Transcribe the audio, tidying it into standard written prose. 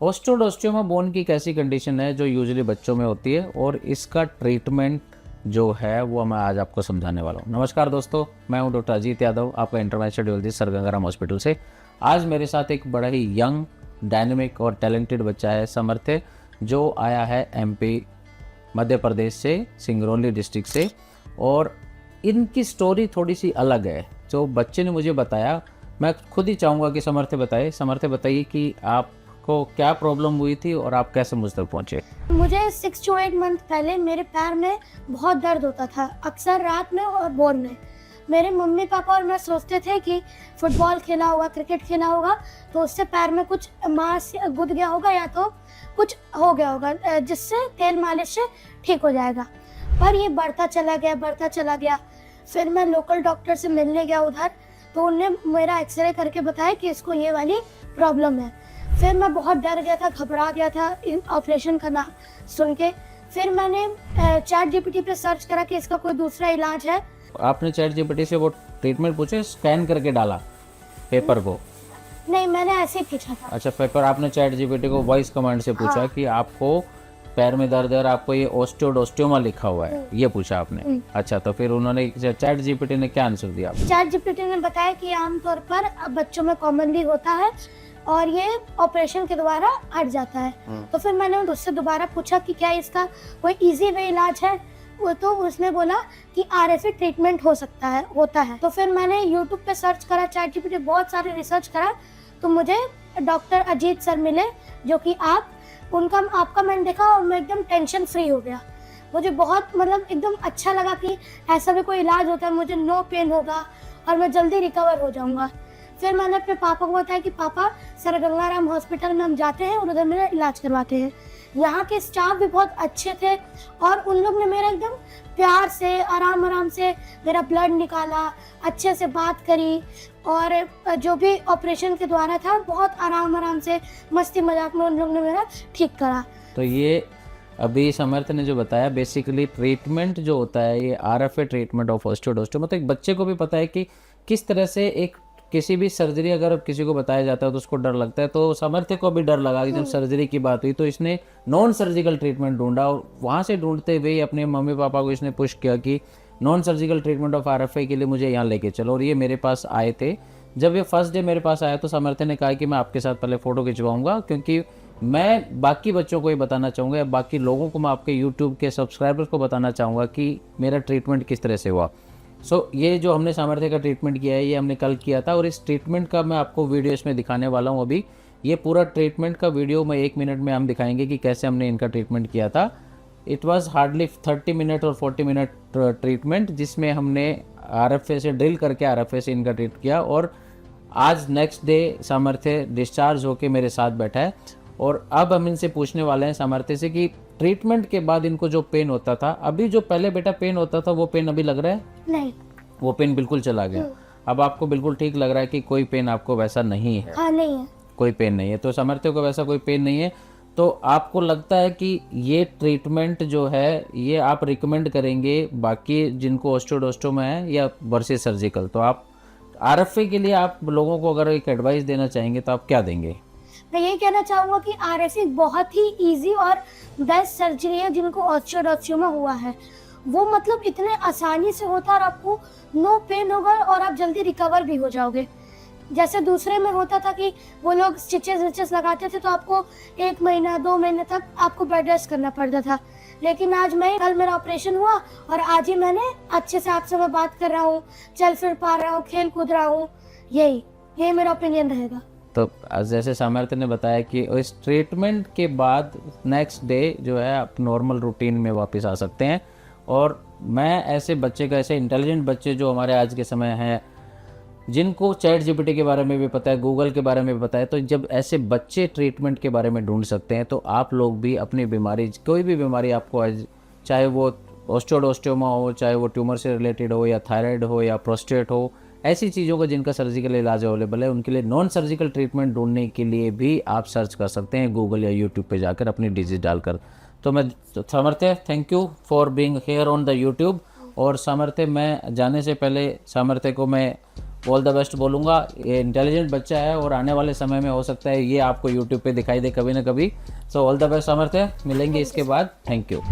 ऑस्टियोडोस्टियोमा bone की एक ऐसी कंडीशन है जो यूजुअली बच्चों में होती है और इसका ट्रीटमेंट जो है वो मैं आज आपको समझाने वाला हूँ। नमस्कार दोस्तों, मैं हूँ डॉक्टर अजीत यादव, आपका international radiologist sir Gangaram hospital से। आज मेरे साथ एक बड़ा ही यंग, डायनेमिक और टैलेंटेड बच्चा है समर्थ, जो आया है एमपी मध्य प्रदेश से, सिंगरौली डिस्ट्रिक्ट से। और इनकी स्टोरी थोड़ी सी अलग है। जो बच्चे ने मुझे बताया, मैं खुद ही चाहूँगा कि समर्थ बताए। समर्थ बताइए कि आपको क्या प्रॉब्लम हुई थी और आप कैसे मुझ तक पहुँचे। मुझे 6 to 8 मंथ पहले मेरे पैर में बहुत दर्द होता था, अक्सर रात में और भोर में। मेरे मम्मी पापा और मैं सोचते थे कि फुटबॉल खेला होगा, क्रिकेट खेला होगा तो उससे पैर में कुछ मांस गुद गया होगा या तो कुछ हो गया होगा, जिससे तेल मालिश से ठीक हो जाएगा। पर ये बढ़ता चला गया। फिर मैं लोकल डॉक्टर से मिलने गया उधर, तो उनने मेरा एक्सरे करके बताया कि इसको ये वाली प्रॉब्लम है। फिर मैं बहुत डर गया था, घबरा गया था ऑपरेशन का नाम सुन के। फिर मैंने चैट जीपीटी पे सर्च करा कि इसका कोई दूसरा इलाज है। आपने चैट जीपीटी से वो ट्रीटमेंट पूछे, स्कैन करके डाला पेपर को? नहीं, मैंने ऐसे ही पूछा था। अच्छा, पेपर आपने चैट जीपीटी को वॉइस कमांड से पूछा हाँ। कि आपको पैर में दर्द है और आपको ये ऑस्टियोडोस्टियोमा लिखा हुआ है, ये पूछा आपने? अच्छा, तो फिर उन्होंने चैट जीपीटी ने क्या आंसर दिया? चैट जीपीटी ने बताया कि आमतौर पर बच्चों में कॉमनली होता है और ये ऑपरेशन के द्वारा हट जाता है। तो फिर मैंने उससे दोबारा पूछा कि क्या इसका कोई इजी वे इलाज है, वो तो उसने बोला कि आरएफए ट्रीटमेंट होता है। तो फिर मैंने यूट्यूब पे सर्च करा, चैट जीपीटी बहुत सारे रिसर्च करा, तो मुझे डॉक्टर अजीत सर मिले, जो कि आपका मैंने देखा और मैं एकदम टेंशन फ्री हो गया। मुझे बहुत एकदम अच्छा लगा कि ऐसा भी कोई इलाज होता है, मुझे नो पेन होगा और मैं जल्दी रिकवर हो जाऊंगा। फिर मैंने अपने पापा को बताया कि पापा, सर गंगाराम हॉस्पिटल में हम जाते हैं और उधर मेरा इलाज करवाते हैं। यहाँ के स्टाफ भी बहुत अच्छे थे और उन लोग ने मेरा एकदम प्यार से आराम से मेरा ब्लड निकाला, अच्छे से बात करी और जो भी ऑपरेशन के द्वारा था बहुत आराम से मस्ती मजाक में उन लोग ने मेरा ठीक करा। तो ये अभी समर्थ ने जो बताया, बेसिकली ट्रीटमेंट जो होता है ये आरएफए ट्रीटमेंट ऑफ ऑस्टियोडोस्टियोमा। मतलब एक बच्चे को भी पता है कि किस तरह से एक किसी भी सर्जरी अगर किसी को बताया जाता है तो उसको डर लगता है। तो समर्थ को भी डर लगा कि जब सर्जरी की बात हुई तो इसने नॉन सर्जिकल ट्रीटमेंट ढूंढा और वहाँ से ढूंढते हुए अपने मम्मी पापा को इसने पुश किया कि non surgical treatment of RFA के लिए मुझे यहाँ लेके चलो। और ये मेरे पास आए थे। जब ये फर्स्ट डे मेरे पास आया तो समर्थ ने कहा कि मैं आपके साथ पहले फ़ोटो खिंचवाऊंगा, क्योंकि मैं बाकी बच्चों को ये बताना चाहूँगा या बाकी लोगों को, मैं आपके यूट्यूब के सब्सक्राइबर्स को बताना चाहूँगा कि मेरा ट्रीटमेंट किस तरह से हुआ। ये जो हमने सामर्थ्य का ट्रीटमेंट किया है ये हमने कल किया था और इस ट्रीटमेंट का मैं आपको वीडियो इसमें दिखाने वाला हूँ। अभी ये पूरा ट्रीटमेंट का वीडियो मैं 1 मिनट में हम दिखाएंगे कि कैसे हमने इनका ट्रीटमेंट किया था। इट वाज हार्डली 30 मिनट और 40 मिनट ट्रीटमेंट, जिसमें हमने आरएफए से ड्रिल करके आरएफए से इनका ट्रीट किया। और आज नेक्स्ट डे सामर्थ्य डिस्चार्ज होके मेरे साथ बैठा है और अब हम इनसे पूछने वाले हैं सामर्थ्य से कि ट्रीटमेंट के बाद इनको जो पेन होता था, अभी जो पहले बेटा पेन होता था वो पेन अभी लग रहा है? नहीं, वो पेन बिल्कुल चला गया। अब आपको बिल्कुल ठीक लग रहा है कि कोई पेन आपको वैसा नहीं है? हाँ, नहीं है, कोई पेन नहीं है। तो समर्थ्य को वैसा कोई पेन नहीं है। तो आपको लगता है कि ये ट्रीटमेंट जो है ये आप रिकमेंड करेंगे बाकी जिनको ऑस्टियोडोस्टियोमा है या वर्सेस सर्जिकल? तो आप आरएफए के लिए आप लोगों को अगर एक एडवाइस देना चाहेंगे तो आप क्या देंगे? मैं ये कहना चाहूँगा कि आरएफए बहुत ही इजी और बेस्ट सर्जरी है जिनको ऑस्टियोडोस्टियोमा हुआ है। वो इतने आसानी से होता है और आपको नो पेन होगा और आप जल्दी रिकवर भी हो जाओगे। जैसे दूसरे में होता था कि वो लोग स्टिचेस लगाते थे तो आपको 1 महीना 2 महीने तक आपको बेड रेस्ट करना पड़ता था। लेकिन कल मेरा ऑपरेशन हुआ और आज ही मैंने अच्छे से आपसे मैं बात कर रहा हूँ, चल फिर पा रहा हूँ, खेल कूद रहा हूँ। यही मेरा ओपिनियन रहेगा। तो जैसे सामर्थ्य ने बताया कि इस ट्रीटमेंट के बाद नेक्स्ट डे जो है आप नॉर्मल रूटीन में वापस आ सकते हैं। और मैं ऐसे इंटेलिजेंट बच्चे जो हमारे आज के समय हैं, जिनको चैट जीपीटी के बारे में भी पता है, गूगल के बारे में भी पता है, तो जब ऐसे बच्चे ट्रीटमेंट के बारे में ढूंढ सकते हैं तो आप लोग भी अपनी बीमारी, कोई भी बीमारी आपको, चाहे वो ऑस्टियोडोस्टियोमा हो, चाहे वो ट्यूमर से रिलेटेड हो या थायराइड हो या प्रोस्टेट हो, ऐसी चीज़ों का जिनका सर्जिकल इलाज अवेलेबल है, उनके लिए नॉन सर्जिकल ट्रीटमेंट ढूंढने के लिए भी आप सर्च कर सकते हैं गूगल या यूट्यूब पे जाकर अपनी डिजीज डालकर। तो मैं सामर्थ्य, thank you for being here on the YouTube. और सामर्थ्य, मैं जाने से पहले सामर्थ्य को मैं ऑल द बेस्ट बोलूँगा। ये इंटेलिजेंट बच्चा है और आने वाले समय में हो सकता है ये आपको यूट्यूब पे दिखाई दे कभी ना कभी। सो ऑल द बेस्ट सामर्थ्य, मिलेंगे इसके बाद। Thank you.